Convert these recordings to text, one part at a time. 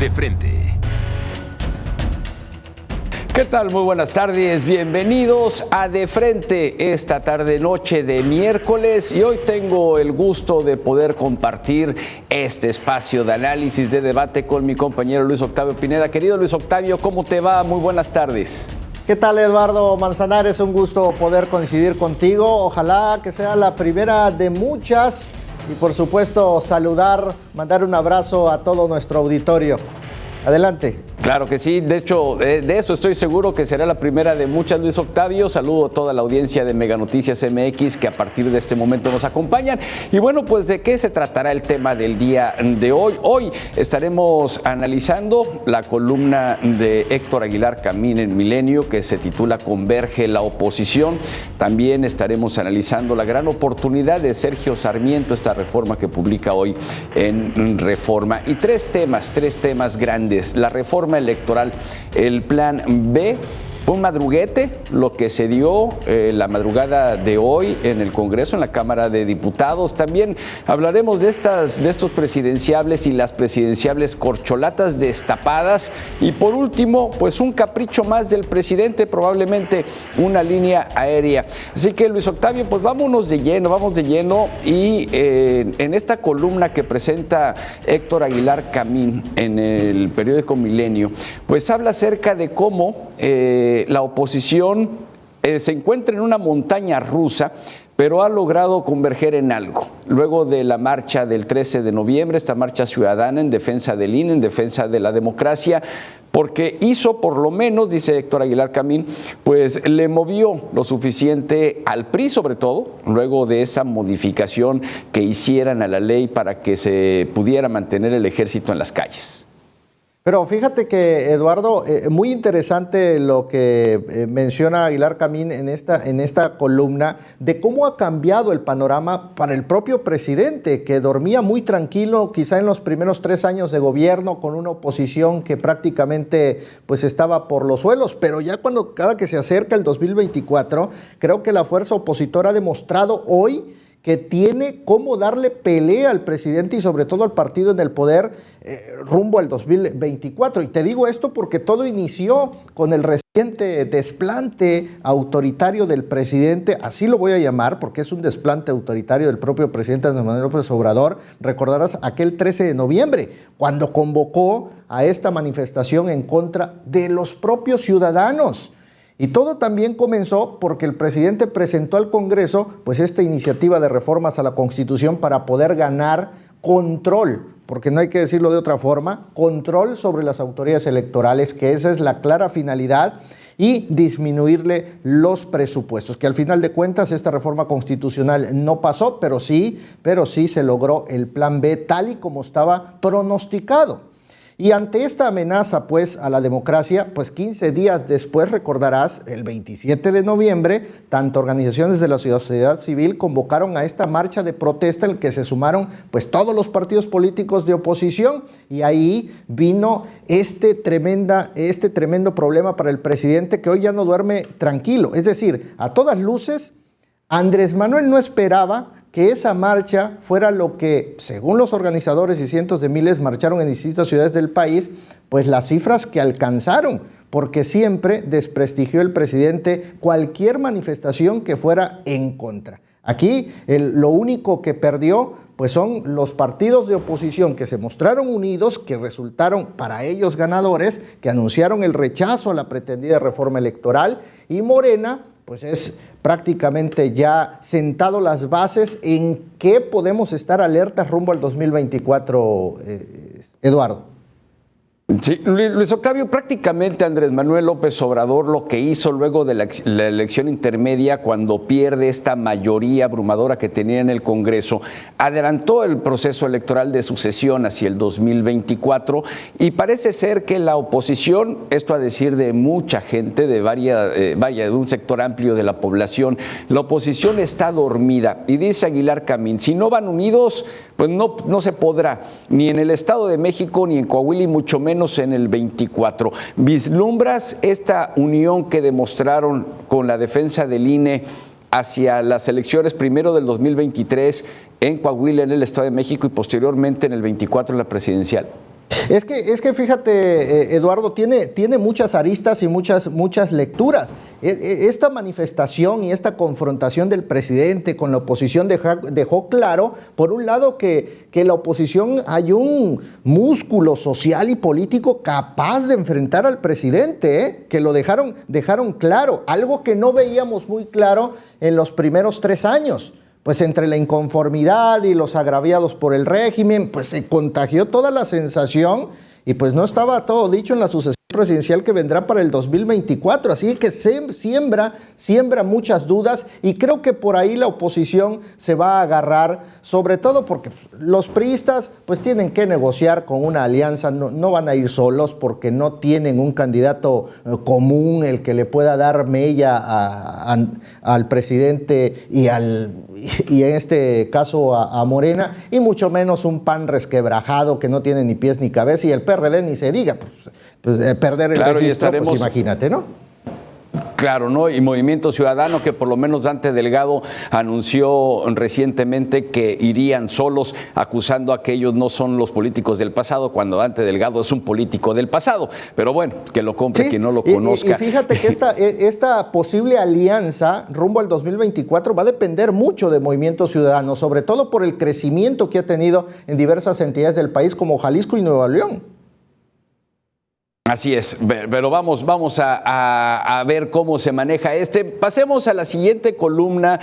De frente. ¿Qué tal? Muy buenas tardes, bienvenidos a De Frente esta tarde-noche de miércoles y hoy tengo el gusto de poder compartir este espacio de análisis, de debate con mi compañero Luis Octavio Pineda. Querido Luis Octavio, ¿cómo te va? Muy buenas tardes. ¿Qué tal, Eduardo Manzanares? Un gusto poder coincidir contigo. Ojalá que sea la primera de muchas y por supuesto saludar, mandar un abrazo a todo nuestro auditorio. Adelante. Claro que sí, de hecho, de eso estoy seguro que será la primera de muchas, Luis Octavio. Saludo a toda la audiencia de Mega Noticias MX que a partir de este momento nos acompañan. Y bueno, pues ¿de qué se tratará el tema del día de hoy? Hoy estaremos analizando la columna de Héctor Aguilar Camín en Milenio que se titula Converge la oposición. También estaremos analizando la gran oportunidad de Sergio Sarmiento, esta reforma que publica hoy en Reforma. Y tres temas grandes. La reforma electoral, el plan B. Fue un madruguete lo que se dio la madrugada de hoy en el Congreso, en la Cámara de Diputados. También hablaremos de estos presidenciables y las presidenciables corcholatas destapadas. Y por último, pues un capricho más del presidente, probablemente una línea aérea. Así que Luis Octavio, pues vamos de lleno y en esta columna que presenta Héctor Aguilar Camín en el periódico Milenio, pues habla acerca de cómo la oposición se encuentra en una montaña rusa, pero ha logrado converger en algo. Luego de la marcha del 13 de noviembre, esta marcha ciudadana en defensa del INE, en defensa de la democracia, porque hizo por lo menos, dice Héctor Aguilar Camín, pues le movió lo suficiente al PRI, sobre todo, luego de esa modificación que hicieran a la ley para que se pudiera mantener el ejército en las calles. Pero fíjate que, Eduardo, muy interesante lo que menciona Aguilar Camín en esta columna de cómo ha cambiado el panorama para el propio presidente, que dormía muy tranquilo quizá en los primeros 3 años de gobierno con una oposición que prácticamente pues estaba por los suelos, pero ya cada que se acerca el 2024, creo que la fuerza opositora ha demostrado hoy que tiene cómo darle pelea al presidente y sobre todo al partido en el poder rumbo al 2024. Y te digo esto porque todo inició con el reciente desplante autoritario del presidente, así lo voy a llamar porque es un desplante autoritario del propio presidente Andrés Manuel López Obrador. Recordarás aquel 13 de noviembre, cuando convocó a esta manifestación en contra de los propios ciudadanos. Y todo también comenzó porque el presidente presentó al Congreso pues esta iniciativa de reformas a la Constitución para poder ganar control, porque no hay que decirlo de otra forma, control sobre las autoridades electorales, que esa es la clara finalidad, y disminuirle los presupuestos, que al final de cuentas esta reforma constitucional no pasó, pero sí se logró el plan B tal y como estaba pronosticado. Y ante esta amenaza pues a la democracia, pues 15 días después, recordarás, el 27 de noviembre, tanto organizaciones de la sociedad civil convocaron a esta marcha de protesta en la que se sumaron pues todos los partidos políticos de oposición y ahí vino este tremendo problema para el presidente que hoy ya no duerme tranquilo. Es decir, a todas luces, Andrés Manuel no esperaba que esa marcha fuera lo que, según los organizadores y cientos de miles marcharon en distintas ciudades del país, pues las cifras que alcanzaron, porque siempre desprestigió el presidente cualquier manifestación que fuera en contra. Aquí lo único que perdió pues son los partidos de oposición que se mostraron unidos, que resultaron para ellos ganadores, que anunciaron el rechazo a la pretendida reforma electoral, y Morena pues es prácticamente ya sentado las bases en qué podemos estar alertas rumbo al 2024, Eduardo. Sí, Luis Octavio, prácticamente Andrés Manuel López Obrador lo que hizo luego de la elección intermedia, cuando pierde esta mayoría abrumadora que tenía en el Congreso, adelantó el proceso electoral de sucesión hacia el 2024 y parece ser que la oposición, esto a decir de mucha gente, de un sector amplio de la población, la oposición está dormida y dice Aguilar Camín, si no van unidos, pues no se podrá, ni en el Estado de México, ni en Coahuila, y mucho menos en el 24. ¿Vislumbras esta unión que demostraron con la defensa del INE hacia las elecciones primero del 2023 en Coahuila, en el Estado de México, y posteriormente en el 24 en la presidencial? Es que fíjate, Eduardo, tiene muchas aristas y muchas lecturas. Esta manifestación y esta confrontación del presidente con la oposición dejó claro, por un lado, que la oposición hay un músculo social y político capaz de enfrentar al presidente, que lo dejaron claro, algo que no veíamos muy claro en los primeros 3 años. Pues entre la inconformidad y los agraviados por el régimen, pues se contagió toda la sensación y pues no estaba todo dicho en la sucesión presidencial que vendrá para el 2024, así que siembra muchas dudas y creo que por ahí la oposición se va a agarrar, sobre todo porque los priistas pues tienen que negociar con una alianza, no van a ir solos porque no tienen un candidato común el que le pueda dar mella al presidente y en este caso a Morena, y mucho menos un PAN resquebrajado que no tiene ni pies ni cabeza, y el PRD ni se diga, pues perder el registro, pues imagínate, ¿no? Claro, ¿no? Y Movimiento Ciudadano, que por lo menos Dante Delgado anunció recientemente que irían solos, acusando a que ellos no son los políticos del pasado, cuando Dante Delgado es un político del pasado. Pero bueno, que lo compre, quien no lo conozca. Y fíjate que esta posible alianza rumbo al 2024 va a depender mucho de Movimiento Ciudadano, sobre todo por el crecimiento que ha tenido en diversas entidades del país como Jalisco y Nuevo León. Así es, pero vamos a ver cómo se maneja Pasemos a la siguiente columna,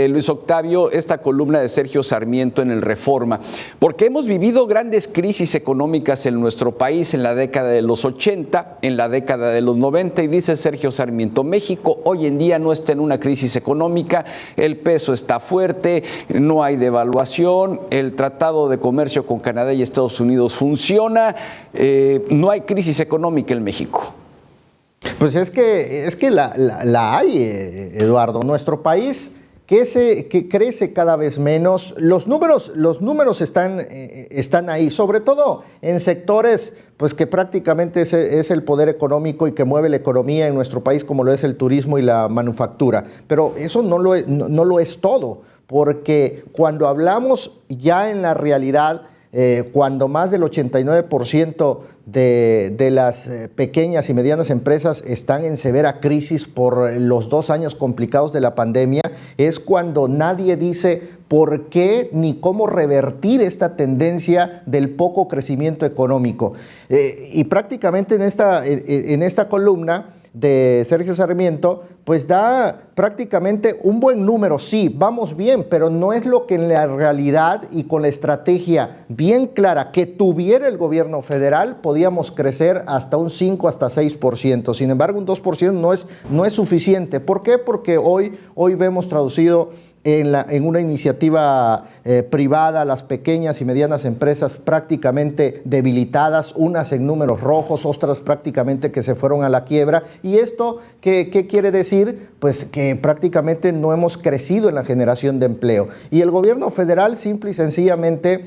Luis Octavio, esta columna de Sergio Sarmiento en el Reforma, porque hemos vivido grandes crisis económicas en nuestro país en la década de los 80, en la década de los 90, y dice Sergio Sarmiento, México hoy en día no está en una crisis económica, el peso está fuerte, no hay devaluación, el Tratado de Comercio con Canadá y Estados Unidos funciona, no hay crisis económica en México. Pues es que la hay, Eduardo. Nuestro país que crece cada vez menos. Los números están ahí, sobre todo en sectores pues que prácticamente es el poder económico y que mueve la economía en nuestro país, como lo es el turismo y la manufactura. Pero eso no lo es todo, porque cuando hablamos ya en la realidad, cuando más del 89% de las pequeñas y medianas empresas están en severa crisis por los 2 años complicados de la pandemia, es cuando nadie dice por qué ni cómo revertir esta tendencia del poco crecimiento económico. Y prácticamente en esta columna de Sergio Sarmiento, pues da prácticamente un buen número, sí, vamos bien, pero no es lo que en la realidad y con la estrategia bien clara que tuviera el gobierno federal, podíamos crecer hasta un 5, hasta 6%. Sin embargo, un 2% no es suficiente. ¿Por qué? Porque hoy vemos traducido en una iniciativa privada, las pequeñas y medianas empresas prácticamente debilitadas, unas en números rojos, otras prácticamente que se fueron a la quiebra. ¿Y esto qué quiere decir? Pues que prácticamente no hemos crecido en la generación de empleo. Y el gobierno federal simple y sencillamente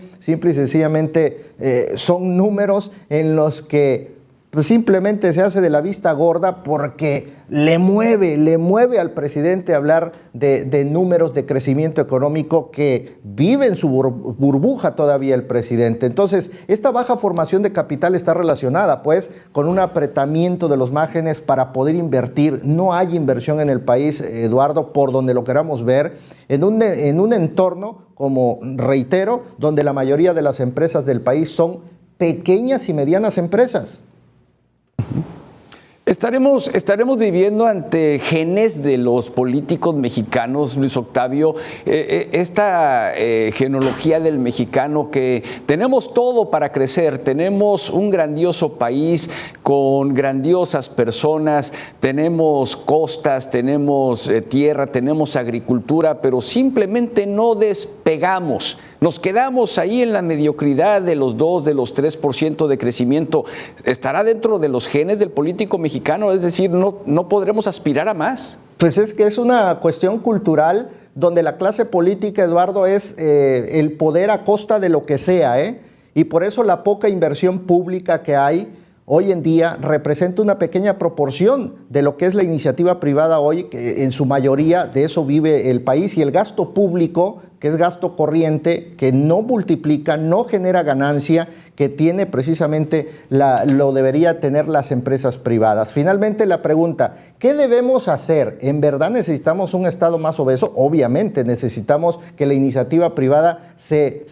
son números en los que pues simplemente se hace de la vista gorda porque le mueve al presidente hablar de números de crecimiento económico que vive en su burbuja todavía el presidente. Entonces, esta baja formación de capital está relacionada pues con un apretamiento de los márgenes para poder invertir. No hay inversión en el país, Eduardo, por donde lo queramos ver, en un entorno, como reitero, donde la mayoría de las empresas del país son pequeñas y medianas empresas. Estaremos viviendo ante genes de los políticos mexicanos, Luis Octavio, esta genealogía del mexicano que tenemos todo para crecer, tenemos un grandioso país con grandiosas personas, tenemos costas, tenemos tierra, tenemos agricultura, pero simplemente no despegamos. Nos quedamos ahí en la mediocridad de los 2, de los 3% de crecimiento. ¿Estará dentro de los genes del político mexicano? Es decir, no podremos aspirar a más. Pues es que es una cuestión cultural donde la clase política, Eduardo, es el poder a costa de lo que sea, y por eso la poca inversión pública que hay hoy en día representa una pequeña proporción de lo que es la iniciativa privada hoy, que en su mayoría de eso vive el país, y el gasto público que es gasto corriente, que no multiplica, no genera ganancia, que tiene precisamente lo debería tener las empresas privadas. Finalmente la pregunta, ¿qué debemos hacer? ¿En verdad necesitamos un Estado más obeso? Obviamente necesitamos que la iniciativa privada se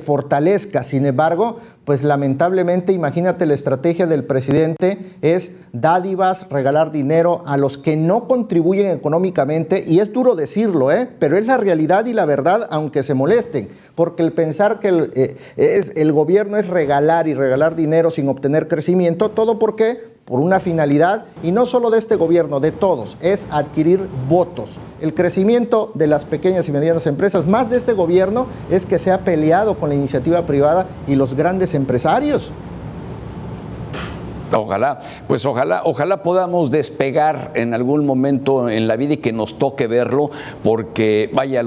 fortalezca. Sin embargo, pues lamentablemente, imagínate, la estrategia del presidente es dádivas, regalar dinero a los que no contribuyen económicamente, y es duro decirlo, pero es la realidad y la verdad, aunque se molesten, porque el pensar que el gobierno es regalar y regalar dinero sin obtener crecimiento, ¿todo por qué? Por una finalidad, y no solo de este gobierno, de todos, es adquirir votos. El crecimiento de las pequeñas y medianas empresas, más de este gobierno, es que se ha peleado con la iniciativa privada y los grandes empresarios. Ojalá, pues ojalá podamos despegar en algún momento en la vida y que nos toque verlo, porque vaya,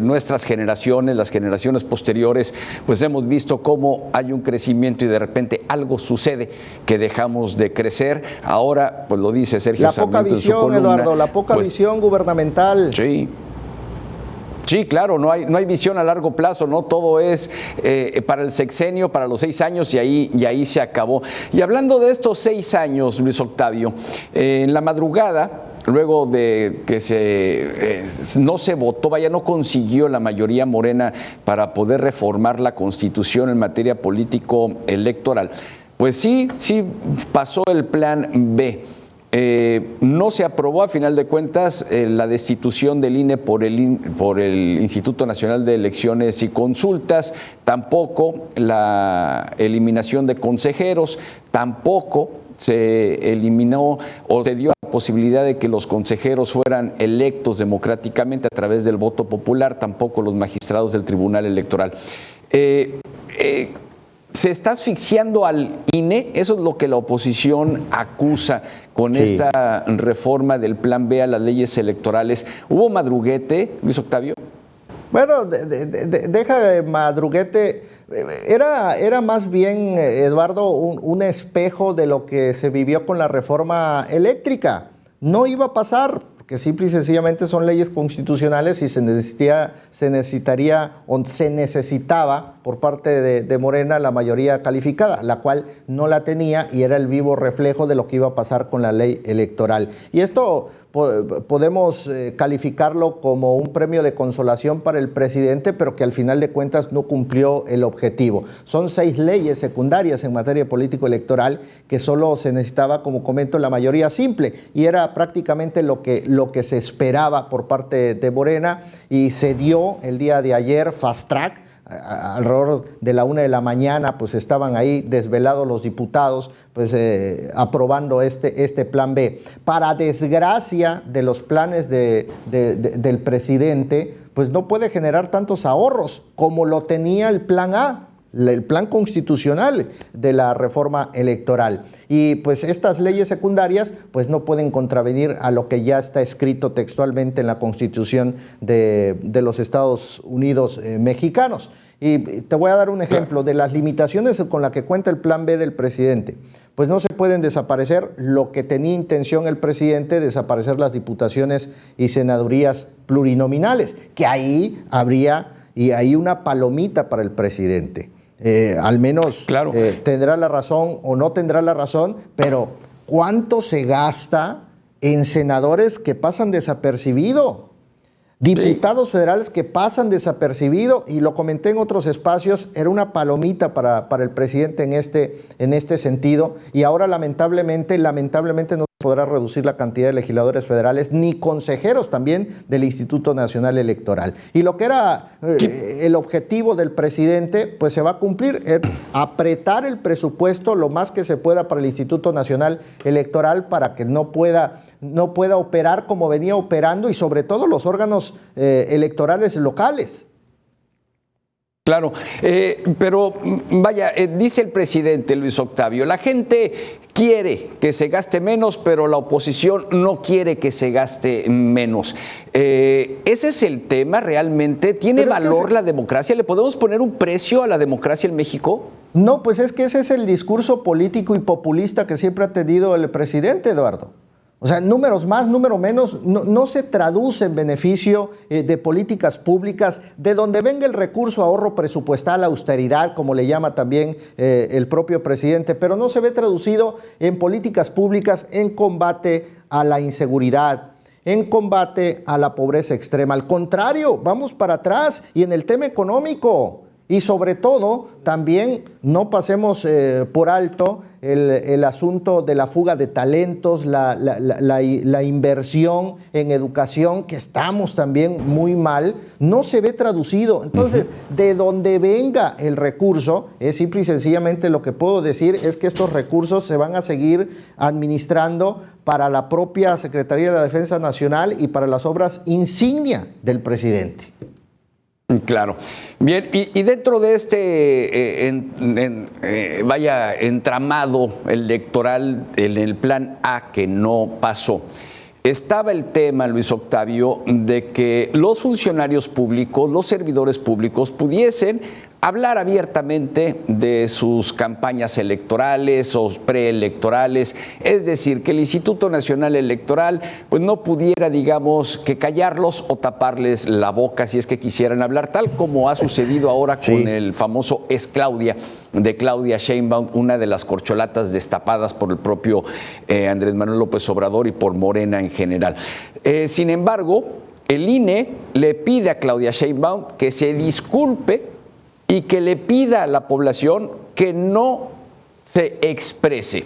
nuestras generaciones, las generaciones posteriores, pues hemos visto cómo hay un crecimiento y de repente algo sucede que dejamos de crecer. Ahora, pues lo dice Sergio Sarmiento en su columna. La poca visión, Eduardo, la poca visión gubernamental. Sí. Sí, claro, no hay visión a largo plazo, ¿no? Todo es para el sexenio, para los 6 años y ahí se acabó. Y hablando de estos 6 años, Luis Octavio, en la madrugada, luego de que no se votó, no consiguió la mayoría morena para poder reformar la Constitución en materia político-electoral, pues sí pasó el plan B. No se aprobó a final de cuentas la destitución del INE por el Instituto Nacional de Elecciones y Consultas, tampoco la eliminación de consejeros, tampoco se eliminó o se dio la posibilidad de que los consejeros fueran electos democráticamente a través del voto popular, tampoco los magistrados del Tribunal Electoral. ¿Se está asfixiando al INE? Eso es lo que la oposición acusa con esta reforma del Plan B a las leyes electorales. ¿Hubo madruguete, Luis Octavio? Bueno, deja de madruguete. Era más bien, Eduardo, un espejo de lo que se vivió con la reforma eléctrica. No iba a pasar, porque simple y sencillamente son leyes constitucionales y se necesitaba por parte de Morena la mayoría calificada, la cual no la tenía, y era el vivo reflejo de lo que iba a pasar con la ley electoral. Y esto podemos calificarlo como un premio de consolación para el presidente, pero que al final de cuentas no cumplió el objetivo. Son 6 leyes secundarias en materia político-electoral que solo se necesitaba, como comento, la mayoría simple, y era prácticamente lo que se esperaba por parte de Morena, y se dio el día de ayer fast track. Alrededor de la 1 de la mañana, pues estaban ahí desvelados los diputados, pues aprobando este plan B. Para desgracia de los planes del presidente, pues no puede generar tantos ahorros como lo tenía el plan A, el plan constitucional de la reforma electoral. Y pues estas leyes secundarias pues no pueden contravenir a lo que ya está escrito textualmente en la Constitución de los Estados Unidos mexicanos. Y te voy a dar un ejemplo de las limitaciones con las que cuenta el plan B del presidente. Pues no se pueden desaparecer lo que tenía intención el presidente, desaparecer las diputaciones y senadurías plurinominales, que ahí habría una palomita para el presidente. Al menos claro. Tendrá la razón o no tendrá la razón, pero ¿cuánto se gasta en senadores que pasan desapercibidos? Diputados federales que pasan desapercibidos, y lo comenté en otros espacios, era una palomita para el presidente en este sentido, y ahora lamentablemente no podrá reducir la cantidad de legisladores federales ni consejeros también del Instituto Nacional Electoral. Y lo que era el objetivo del presidente, pues se va a cumplir, apretar el presupuesto lo más que se pueda para el Instituto Nacional Electoral para que no pueda operar como venía operando, y sobre todo los órganos electorales locales. Claro, pero vaya, dice el presidente Luis Octavio, la gente quiere que se gaste menos, pero la oposición no quiere que se gaste menos. ¿Ese es el tema realmente? ¿Tiene valor la democracia? ¿Le podemos poner un precio a la democracia en México? No, pues es que ese es el discurso político y populista que siempre ha tenido el presidente, Eduardo. O sea, números más, número menos, no se traduce en beneficio de políticas públicas, de donde venga el recurso ahorro presupuestal, austeridad, como le llama también el propio presidente, pero no se ve traducido en políticas públicas en combate a la inseguridad, en combate a la pobreza extrema. Al contrario, vamos para atrás y en el tema económico. Y sobre todo, también no pasemos por alto el asunto de la fuga de talentos, la inversión en educación, que estamos también muy mal, no se ve traducido. Entonces, de donde venga el recurso, es simple y sencillamente lo que puedo decir es que estos recursos se van a seguir administrando para la propia Secretaría de la Defensa Nacional y para las obras insignia del presidente. Claro. Bien, y dentro de este entramado electoral en el plan A que no pasó, estaba el tema, Luis Octavio, de que los funcionarios públicos, los servidores públicos pudiesen hablar abiertamente de sus campañas electorales o preelectorales, es decir, que el Instituto Nacional Electoral pues no pudiera, digamos, que callarlos o taparles la boca si es que quisieran hablar, tal como ha sucedido ahora con el famoso Es Claudia, de Claudia Sheinbaum, una de las corcholatas destapadas por el propio Andrés Manuel López Obrador y por Morena en general. Sin embargo, el INE le pide a Claudia Sheinbaum que se disculpe y que le pida a la población que no se exprese.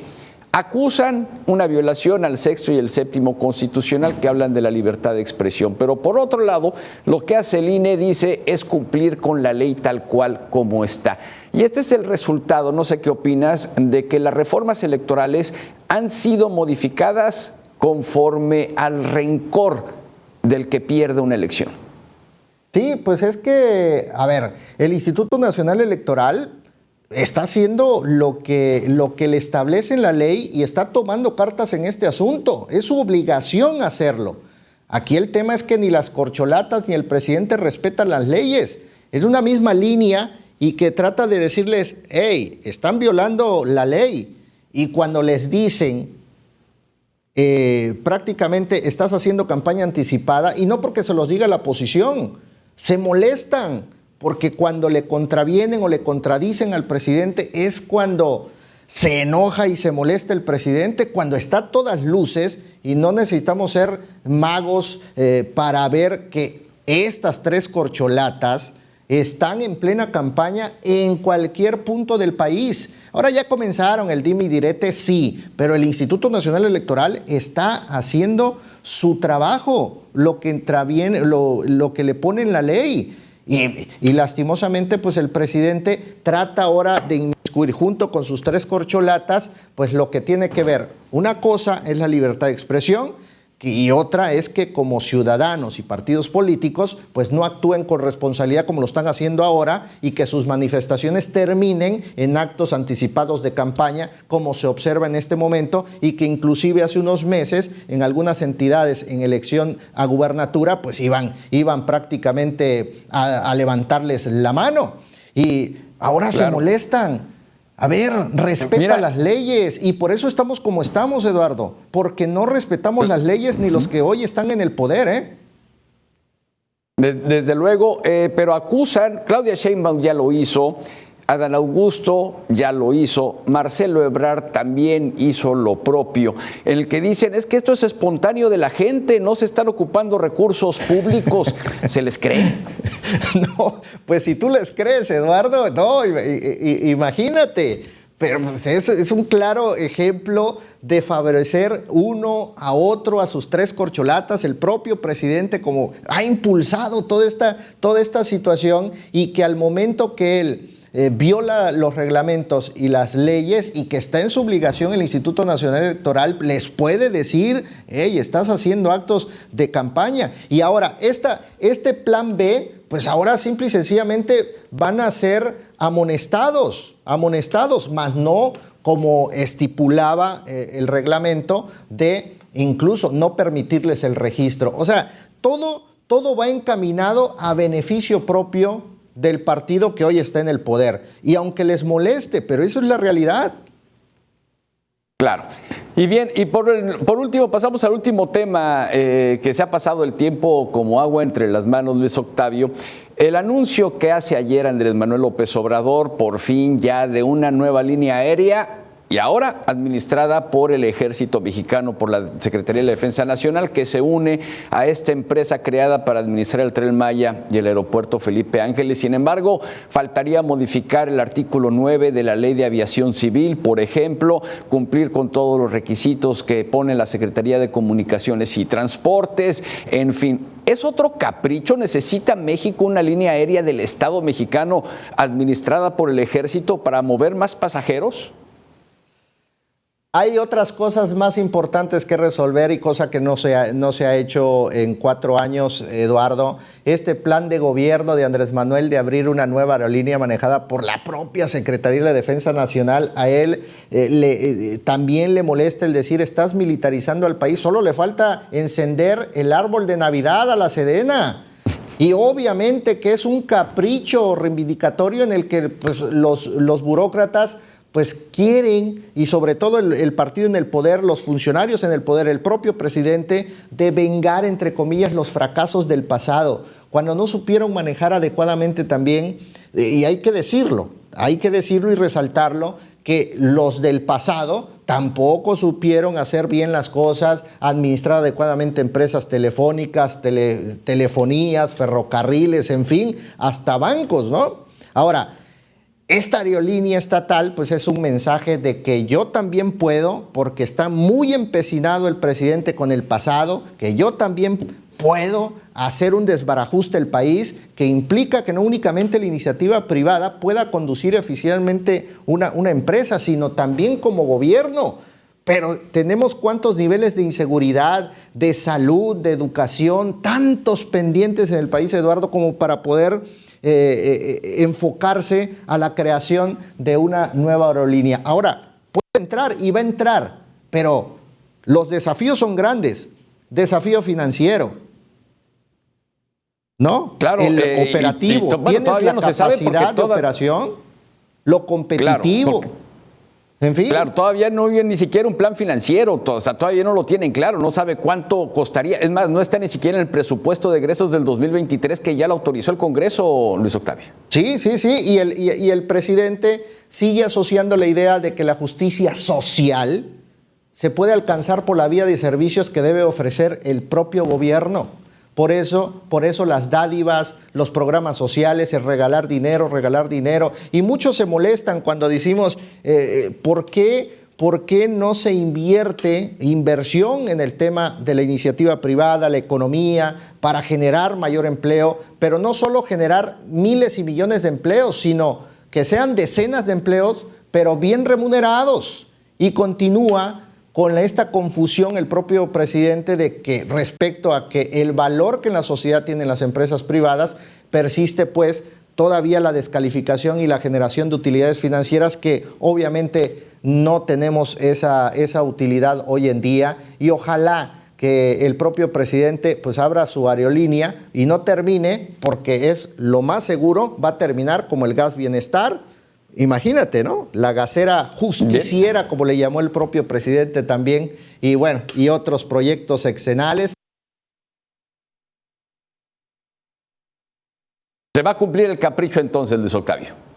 Acusan una violación al sexto y el séptimo constitucional que hablan de la libertad de expresión, pero por otro lado, lo que hace el INE, dice, es cumplir con la ley tal cual como está. Y este es el resultado, no sé qué opinas, de que las reformas electorales han sido modificadas conforme al rencor del que pierde una elección. Sí, pues es que, a ver, el Instituto Nacional Electoral está haciendo lo que le establece en la ley y está tomando cartas en este asunto. Es su obligación hacerlo. Aquí el tema es que ni las corcholatas ni el presidente respetan las leyes. Es una misma línea y que trata de decirles, hey, están violando la ley. Y cuando les dicen, prácticamente estás haciendo campaña anticipada, y no porque se los diga la oposición, se molestan, porque cuando le contravienen o le contradicen al presidente es cuando se enoja y se molesta el presidente, cuando está a todas luces, y no necesitamos ser magos para ver que estas tres corcholatas están en plena campaña en cualquier punto del país. Ahora ya comenzaron el dime y direte, sí, pero el Instituto Nacional Electoral está haciendo su trabajo, lo que entra bien, lo que le pone en la ley. Y lastimosamente, pues el presidente trata ahora de inmiscuir junto con sus tres corcholatas, pues lo que tiene que ver. Una cosa es la libertad de expresión, y otra es que como ciudadanos y partidos políticos pues no actúen con responsabilidad como lo están haciendo ahora, y que sus manifestaciones terminen en actos anticipados de campaña como se observa en este momento, y que inclusive hace unos meses en algunas entidades en elección a gubernatura pues iban prácticamente a levantarles la mano, y ahora se molestan. A ver, respeta las leyes, y por eso estamos como estamos, Eduardo, porque no respetamos las leyes ni los que hoy están en el poder, ¿eh? Desde luego, pero acusan, Claudia Sheinbaum ya lo hizo, Adán Augusto ya lo hizo, Marcelo Ebrard también hizo lo propio. El que dicen es que esto es espontáneo de la gente, no se están ocupando recursos públicos. ¿Se les cree? No, pues si tú les crees, Eduardo, no, imagínate. Pero pues es un claro ejemplo de favorecer uno a otro, a sus tres corcholatas. El propio presidente como ha impulsado toda esta situación, y que al momento que él viola los reglamentos y las leyes, y que está en su obligación el Instituto Nacional Electoral, les puede decir, hey, estás haciendo actos de campaña. Y ahora, este plan B, pues ahora simple y sencillamente van a ser amonestados, más no como estipulaba el reglamento de incluso no permitirles el registro. O sea, todo va encaminado a beneficio propio del partido que hoy está en el poder. Y aunque les moleste, pero eso es la realidad. Claro. Y bien, y por último, pasamos al último tema que se ha pasado el tiempo como agua entre las manos, Luis Octavio. El anuncio que hace ayer Andrés Manuel López Obrador, por fin ya de una nueva línea aérea, y ahora administrada por el Ejército Mexicano, por la Secretaría de la Defensa Nacional, que se une a esta empresa creada para administrar el Tren Maya y el aeropuerto Felipe Ángeles. Sin embargo, faltaría modificar el artículo 9 de la Ley de Aviación Civil, por ejemplo, cumplir con todos los requisitos que pone la Secretaría de Comunicaciones y Transportes, en fin. ¿Es otro capricho? ¿Necesita México una línea aérea del Estado mexicano administrada por el Ejército para mover más pasajeros? Hay otras cosas más importantes que resolver y cosa que no se ha hecho en 4 años, Eduardo. Este plan de gobierno de Andrés Manuel de abrir una nueva aerolínea manejada por la propia Secretaría de la Defensa Nacional, a él también le molesta el decir, estás militarizando al país, solo le falta encender el árbol de Navidad a la Sedena. Y obviamente que es un capricho reivindicatorio en el que pues, los burócratas pues quieren, y sobre todo el partido en el poder, los funcionarios en el poder, el propio presidente, de vengar, entre comillas, los fracasos del pasado, cuando no supieron manejar adecuadamente también, y hay que decirlo y resaltarlo, que los del pasado tampoco supieron hacer bien las cosas, administrar adecuadamente empresas telefónicas, telefonías, ferrocarriles, en fin, hasta bancos, ¿no? Ahora, esta aerolínea estatal, pues es un mensaje de que yo también puedo, porque está muy empecinado el presidente con el pasado, que yo también puedo hacer un desbarajuste del país, que implica que no únicamente la iniciativa privada pueda conducir eficientemente una empresa, sino también como gobierno. Pero tenemos cuántos niveles de inseguridad, de salud, de educación, tantos pendientes en el país, Eduardo, como para poder enfocarse a la creación de una nueva aerolínea. Ahora, puede entrar y va a entrar, pero los desafíos son grandes. Desafío financiero, ¿no? Claro, el operativo. ¿Tienes la capacidad de operación? Lo competitivo. Claro, en fin. Claro, todavía no hay ni siquiera un plan financiero, o sea, todavía no lo tienen claro, no sabe cuánto costaría. Es más, no está ni siquiera en el presupuesto de egresos del 2023 que ya lo autorizó el Congreso, Luis Octavio. Sí, y el presidente sigue asociando la idea de que la justicia social se puede alcanzar por la vía de servicios que debe ofrecer el propio gobierno. Por eso las dádivas, los programas sociales, el regalar dinero. Y muchos se molestan cuando decimos, ¿por qué no se inversión en el tema de la iniciativa privada, la economía, para generar mayor empleo? Pero no solo generar miles y millones de empleos, sino que sean decenas de empleos, pero bien remunerados. Y continúa con esta confusión el propio presidente de que respecto a que el valor que en la sociedad tienen las empresas privadas, persiste pues todavía la descalificación y la generación de utilidades financieras que obviamente no tenemos esa utilidad hoy en día, y ojalá que el propio presidente pues abra su aerolínea y no termine, porque es lo más seguro, va a terminar como el gas bienestar. Imagínate, ¿no? La gasera justiciera, como le llamó el propio presidente también, y bueno, y otros proyectos sexenales. Se va a cumplir el capricho entonces, Luis Octavio.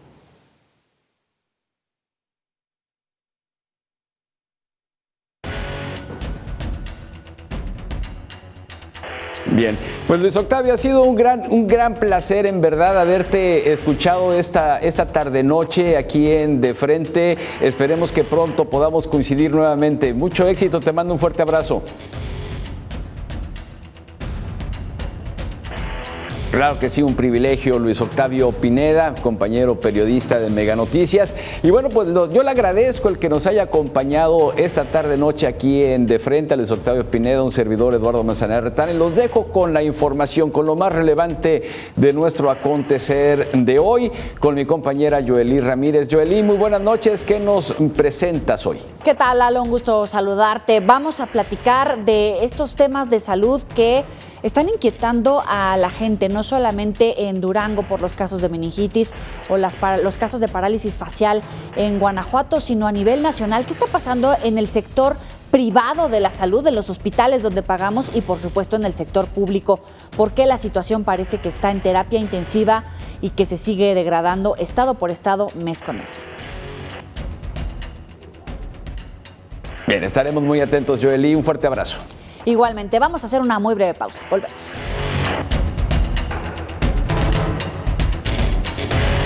Bien, pues Luis Octavio, ha sido un gran placer en verdad haberte escuchado esta tarde-noche aquí en De Frente. Esperemos que pronto podamos coincidir nuevamente. Mucho éxito, te mando un fuerte abrazo. Claro que sí, un privilegio, Luis Octavio Pineda, compañero periodista de Mega Noticias. Y bueno, pues yo le agradezco el que nos haya acompañado esta tarde-noche aquí en De Frente a Luis Octavio Pineda, un servidor, Eduardo Manzanera Retán. Los dejo con la información, con lo más relevante de nuestro acontecer de hoy, con mi compañera Joely Ramírez. Joely, muy buenas noches, ¿qué nos presentas hoy? ¿Qué tal, Lalo? Un gusto saludarte. Vamos a platicar de estos temas de salud que están inquietando a la gente, no solamente en Durango por los casos de meningitis o los casos de parálisis facial en Guanajuato, sino a nivel nacional. ¿Qué está pasando en el sector privado de la salud, de los hospitales donde pagamos y por supuesto en el sector público? ¿Por qué la situación parece que está en terapia intensiva y que se sigue degradando estado por estado, mes con mes? Bien, estaremos muy atentos, Joely. Un fuerte abrazo. Igualmente, vamos a hacer una muy breve pausa. Volvemos.